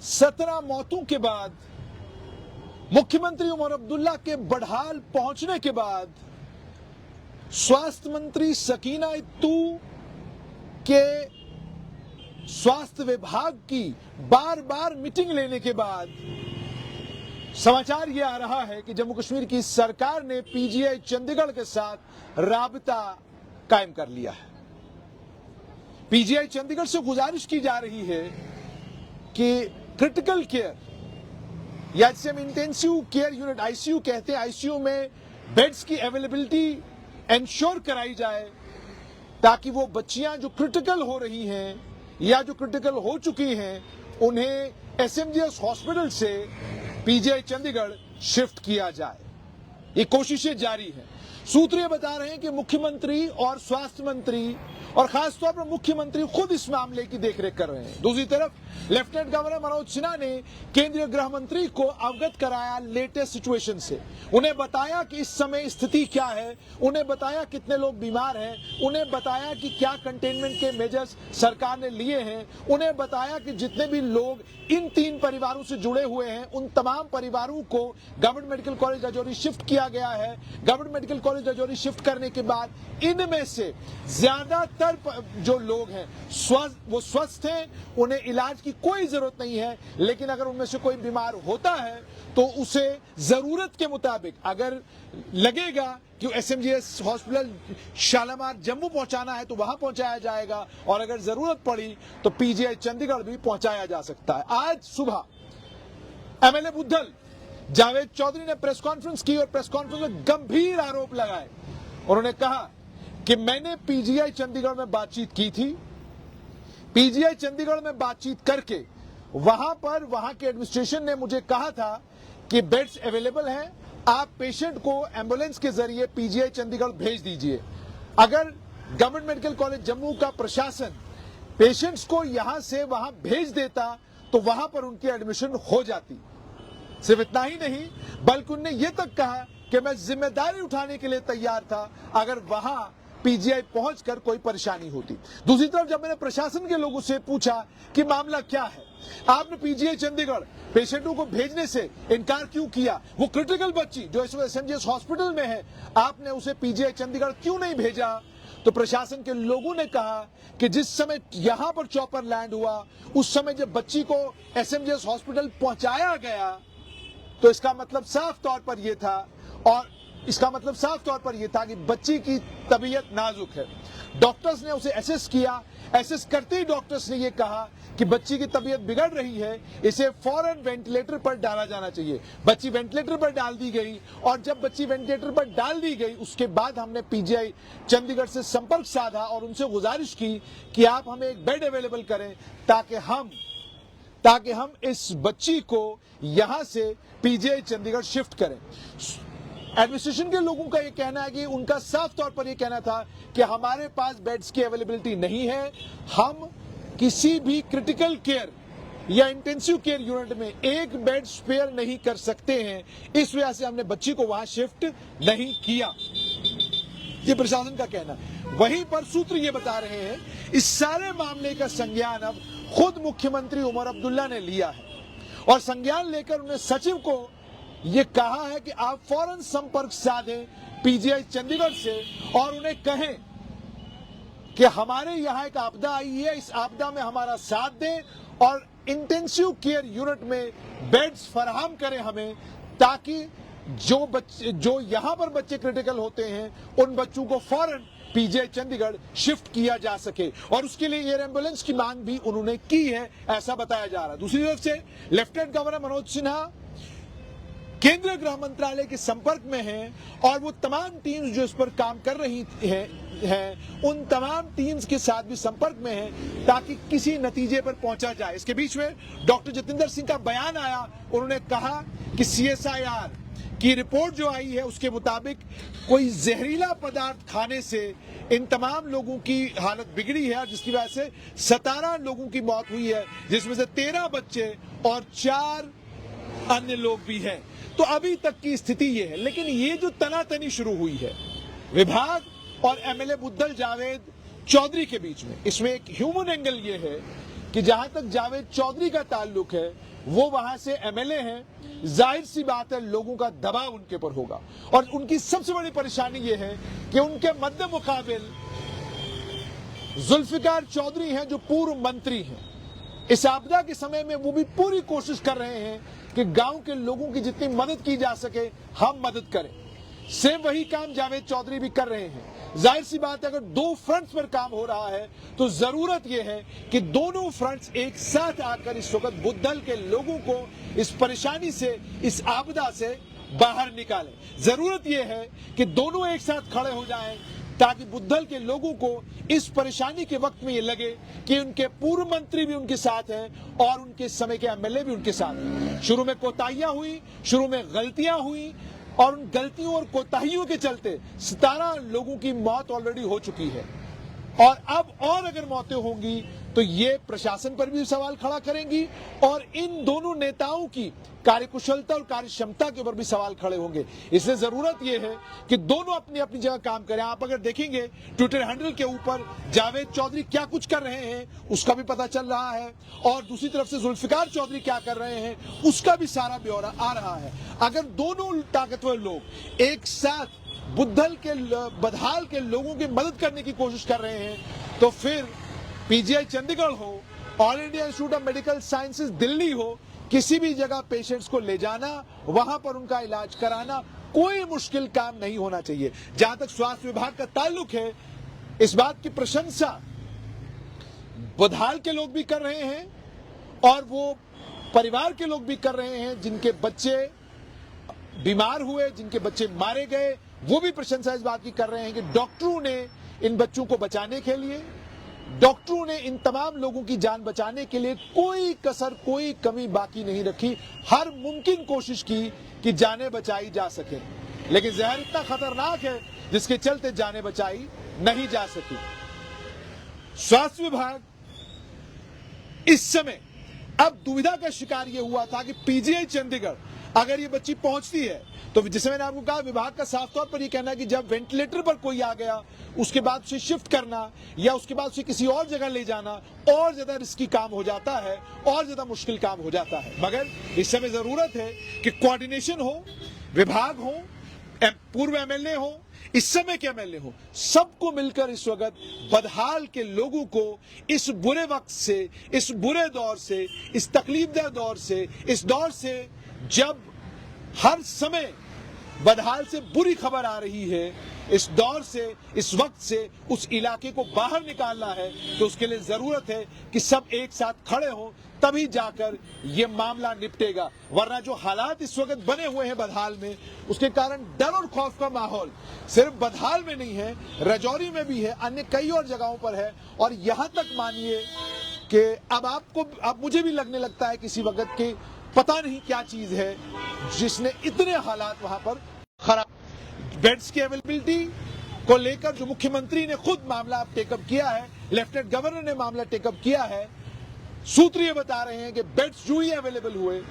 17 मौतों के बाद, मुख्यमंत्री उमर अब्दुल्ला के बड़हाल पहुंचने के बाद, स्वास्थ्य मंत्री सकीना इत्तू के स्वास्थ्य विभाग की बार बार मीटिंग लेने के बाद समाचार यह आ रहा है कि जम्मू कश्मीर की सरकार ने पीजीआई चंडीगढ़ के साथ राबता कायम कर लिया है। पीजीआई चंडीगढ़ से गुजारिश की जा रही है कि क्रिटिकल केयर या जिसे हम इंटेंसिव केयर यूनिट आईसीयू कहते हैं, आईसीयू में बेड्स की अवेलेबिलिटी इंश्योर कराई जाए ताकि वो बच्चियां जो क्रिटिकल हो रही हैं या जो क्रिटिकल हो चुकी हैं उन्हें एसएमजीएस हॉस्पिटल से पीजीआई चंडीगढ़ शिफ्ट किया जाए। ये कोशिशें जारी हैं। सूत्र ये बता रहे हैं कि मुख्यमंत्री और स्वास्थ्य मंत्री और खासतौर पर मुख्यमंत्री खुद इस मामले की देखरेख कर रहे हैं। दूसरी तरफ लेफ्टिनेंट गवर्नर मनोज सिन्हा ने केंद्रीय गृह मंत्री को अवगत कराया लेटेस्ट सिचुएशन से। उन्हें बताया कि इस समय स्थिति क्या है, उन्हें बताया कितने लोग बीमार हैं, उन्हें बताया कि क्या कंटेनमेंट के मेजर्स सरकार ने लिए हैं, उन्हें बताया कि जितने भी लोग इन 3 परिवारों से जुड़े हुए हैं उन तमाम परिवारों को government medical college Rajouri shift किया गया है। Government medical college Rajouri shift करने के बाद इनमें से ज्यादातर जो लोग हैं वो स्वस्थ हैं, उन्हें इलाज की कोई जरूरत नहीं है, लेकिन अगर उनमें से कोई बीमार होता है तो उसे जरूरत के मुताबिक अगर लगेगा कि एसएमजीएस हॉस्पिटल शालामार जम्मू पहुंचाना है तो वहां पहुंचाया जाएगा और अगर जरूरत पड़ी तो पीजीआई चंडीगढ़ भी पहुंचाया जा सकता है। आज सुबह एमएलए बुद्धल जावेद चौधरी ने प्रेस कॉन्फ्रेंस की और प्रेस कॉन्फ्रेंस में गंभीर आरोप लगाए। उन्होंने कहा कि मैंने पीजीआई चंडीगढ़ में बातचीत की थी, पीजीआई चंडीगढ़ में बातचीत करके वहां के एडमिनिस्ट्रेशन ने मुझे कहा था कि बेड्स अवेलेबल हैं, आप पेशेंट को एम्बुलेंस के जरिए पीजीआई चंडीगढ़ भेज दीजिए। अगर गवर्नमेंट मेडिकल कॉलेज जम्मू का प्रशासन पेशेंट्स को यहां से वहां भेज देता तो वहां पर उनकी एडमिशन हो जाती। सिर्फ इतना ही नहीं बल्कि उन्होंने यह तक कहा कि मैं जिम्मेदारी उठाने के लिए तैयार था अगर वहां पीजीआई पहुंचकर कोई परेशानी होती। दूसरी तरफ जब मैंने प्रशासन के लोगों से पूछा कि मामला क्या है, आपने पीजीआई चंडीगढ़ पेशेंटों को भेजने से इनकार क्यों किया, वो क्रिटिकल बच्ची जो इस वक्त एसएमजीएस हॉस्पिटल में है आपने उसे पीजीआई चंडीगढ़ क्यों नहीं भेजा, तो प्रशासन के लोगों ने कहा कि जिस समय यहां पर चॉपर लैंड हुआ उस समय जब बच्ची को एसएमजीएस हॉस्पिटल पहुंचाया गया तो इसका मतलब साफ तौर पर यह था कि बच्ची की तबीयत नाजुक है। डॉक्टर्स ने उसे एसेस किया, एसेस करते ही डॉक्टर्स ने यह कहा कि बच्ची की तबीयत बिगड़ रही है, इसे फौरन वेंटिलेटर पर डाला जाना चाहिए। बच्ची वेंटिलेटर पर डाल दी गई और जब बच्ची वेंटिलेटर पर डाल दी गई उसके बाद हमने पीजीआई चंडीगढ़ से संपर्क साधा और उनसे गुजारिश की कि आप हमें एक बेड अवेलेबल करें ताकि हम इस बच्ची को यहां से पीजीआई चंडीगढ़ शिफ्ट करें। एडमिनिस्ट्रेशन के लोगों का यह कहना है कि उनका साफ तौर पर यह कहना था कि हमारे पास बेड्स की अवेलेबिलिटी नहीं है, हम किसी भी क्रिटिकल केयर या इंटेंसिव केयर यूनिट में एक बेड स्पेयर नहीं कर सकते हैं, इस वजह से हमने बच्ची को वहां शिफ्ट नहीं किया। ये प्रशासन का कहना है। वहीं पर सूत्र ये बता रहे हैं इस सारे मामले का संज्ञान अब खुद मुख्यमंत्री उमर अब्दुल्ला ने लिया है और संज्ञान लेकर उन्हें सचिव को यह कहा है कि आप फौरन संपर्क साधें पीजीआई चंडीगढ़ से और उन्हें कहें कि हमारे यहां एक आपदा आई है, इस आपदा में हमारा साथ दें और इंटेंसिव केयर यूनिट में बेड्स फराहम करें हमें, ताकि जो यहां पर बच्चे क्रिटिकल होते हैं उन बच्चों को फौरन पीजीआई चंडीगढ़ शिफ्ट किया जा सके और उसके लिए एयर एम्बुलेंस की मांग भी उन्होंने की है, ऐसा बताया जा रहा है। दूसरी तरफ से लेफ्टिनेंट गवर्नर मनोज सिन्हा केंद्रीय गृह मंत्रालय के संपर्क में हैं और वो तमाम टीम्स जो इस पर काम कर रही हैं उन तमाम टीम्स के साथ भी संपर्क में हैं ताकि किसी नतीजे पर पहुंचा जाए। इसके बीच में डॉक्टर जतिंदर सिंह का बयान आया, उन्होंने कहा कि सीएसआईआर की रिपोर्ट जो आई है उसके मुताबिक कोई जहरीला पदार्थ खाने से इन तमाम लोगों की हालत बिगड़ी है जिसकी वजह से 17 लोगों की मौत हुई है, जिसमें से 13 बच्चे और 4 अन्य लोग भी हैं। तो अभी तक की स्थिति ये है, लेकिन ये जो तनातनी शुरू हुई है विभाग और एमएलए बुद्धल जावेद चौधरी के बीच में, इसमें एक ह्यूमन एंगल ये है कि जहां तक जावेद चौधरी का ताल्लुक है वो वहां से एमएलए हैं, जाहिर सी बात है लोगों का दबाव उनके ऊपर होगा। और उनकी सबसे बड़ी परेशानी ये है कि उनके मद्दे मुकाबिल जुल्फिकार चौधरी हैं जो पूर्व मंत्री हैं। इस आपदा के समय में वो भी पूरी कोशिश कर रहे हैं कि गांव के लोगों की जितनी मदद की जा सके हम मदद करें। सेम वही काम जावेद चौधरी भी कर रहे हैं। जाहिर सी बात है अगर दो फ्रंट्स पर काम हो रहा है तो जरूरत यह है कि दोनों फ्रंट्स एक साथ आकर इस वक्त बुद्धल के लोगों को इस परेशानी से, इस आपदा से बाहर निकालें। जरूरत यह है कि दोनों एक साथ खड़े हो जाएं ताकि बुद्धल के लोगों को इस परेशानी के वक्त में ये लगे कि उनके पूर्व मंत्री भी उनके साथ हैं और उनके समय के एमएलए भी उनके साथ हैं। शुरू में कोताहियां हुई, शुरू में गलतियां हुई और उन गलतियों और कोताहियों के चलते 17 लोगों की मौत ऑलरेडी हो चुकी है और अब और अगर मौतें होंगी तो ये प्रशासन पर भी सवाल खड़ा करेंगी और इन दोनों नेताओं की कार्यकुशलता और कार्यक्षमता के ऊपर भी सवाल खड़े होंगे। इसलिए जरूरत यह है कि दोनों अपनी अपनी जगह काम करें। आप अगर देखेंगे ट्विटर हैंडल के ऊपर जावेद चौधरी क्या कुछ कर रहे हैं उसका भी पता चल रहा है और दूसरी तरफ से जुल्फिकार चौधरी क्या कर रहे हैं उसका भी सारा ब्यौरा आ रहा है। अगर दोनों ताकतवर लोग एक साथ बुद्धल के बदहाल के लोगों की मदद करने की कोशिश कर रहे हैं तो फिर पीजीआई चंडीगढ़ हो, all India institute of medical sciences Delhi हो, किसी भी जगह पेशेंट्स को ले जाना, वहां पर उनका इलाज कराना कोई मुश्किल काम नहीं होना चाहिए। जहां तक स्वास्थ्य विभाग का ताल्लुक है, इस बात की प्रशंसा बदहाल के लोग भी कर रहे हैं और वो परिवार के लोग भी कर रहे हैं जिनके बच्चे बीमार हुए, जिनके बच्चे मारे गए, वो भी प्रशंसा इस बात की कर रहे हैं कि डॉक्टरों ने इन बच्चों को बचाने के लिए, डॉक्टरों ने इन तमाम लोगों की जान बचाने के लिए कोई कसर, कोई कमी बाकी नहीं रखी, हर मुमकिन कोशिश की कि जानें बचाई जा सके। लेकिन जहर इतना खतरनाक है जिसके चलते जानें बचाई नहीं जा सकी। स्वास्थ्य विभाग इस समय अब दुविधा का शिकार यह हुआ था कि पीजीआई चंडीगढ़ अगर ये बच्ची पहुंचती है तो जैसे मैंने आपको कहा विभाग का साफ तौर पर ये कहना है कि जब वेंटिलेटर पर कोई आ गया उसके बाद उसे शिफ्ट करना या उसके बाद उसे किसी और जगह ले जाना और ज्यादा रिस्की काम हो जाता है और ज्यादा मुश्किल काम हो जाता है। मगर इस समय जरूरत है कि कोऑर्डिनेशन हो, विभाग हो, पूर्व एमएलए हो, इस समय के एमएलए हो, सबको मिलकर इस वक्त बदहाल के लोगों को इस बुरे वक्त से, इस बुरे दौर से, इस तकलीफदेह दौर से, इस दौर से जब हर समय बदहाल से बुरी खबर आ रही है, इस दौर से, इस वक्त से उस इलाके को बाहर निकालना है तो उसके लिए जरूरत है कि सब एक साथ खड़े हों, तभी जाकर ये मामला निपटेगा। वरना जो हालात इस वक्त बने हुए हैं बदहाल में, उसके कारण डर और खौफ का माहौल सिर्फ बदहाल में नहीं है, राजौरी में भी है, अन्य कई और जगहों पर है। और यहां तक मानिए कि अब मुझे भी लगने लगता है किसी वक्त की पता नहीं क्या चीज है जिसने इतने हालात वहां पर खराब। बेड्स की अवेलेबिलिटी को लेकर जो मुख्यमंत्री ने खुद मामला टेकअप किया है, लेफ्टिनेंट गवर्नर ने मामला टेकअप किया है, सूत्र ये बता रहे हैं कि बेड्स जो ही अवेलेबल हुए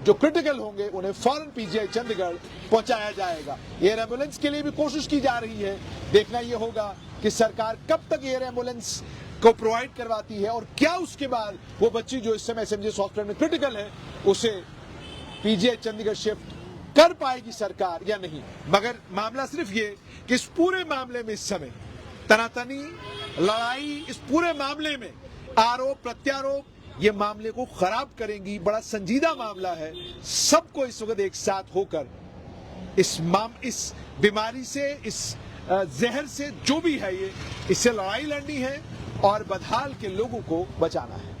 जो क्रिटिकल होंगे उन्हें फौरन पीजीआई चंडीगढ़ पहुंचाया जाएगा। एयर एम्बुलेंस के लिए भी कोशिश की जा रही है। देखना यह होगा कि सरकार कब तक एयर एम्बुलेंस को प्रोवाइड करवाती है और क्या उसके बाद वो बच्ची जो इस समय एसएमजीएस हॉस्पिटल में क्रिटिकल है उसे पीजीआई चंडीगढ़ शिफ्ट कर पाएगी सरकार या नहीं। मगर मामला सिर्फ ये कि इस पूरे मामले में इस समय तनातनी लड़ाई, इस पूरे मामले में आरोप प्रत्यारोप ये मामले को खराब करेंगी। बड़ा संजीदा मामला है, सबको इस वक्त एक साथ होकर इस बीमारी से, इस जहर से जो भी है ये, इससे लड़ाई लड़नी है और बदहाल के लोगों को बचाना है।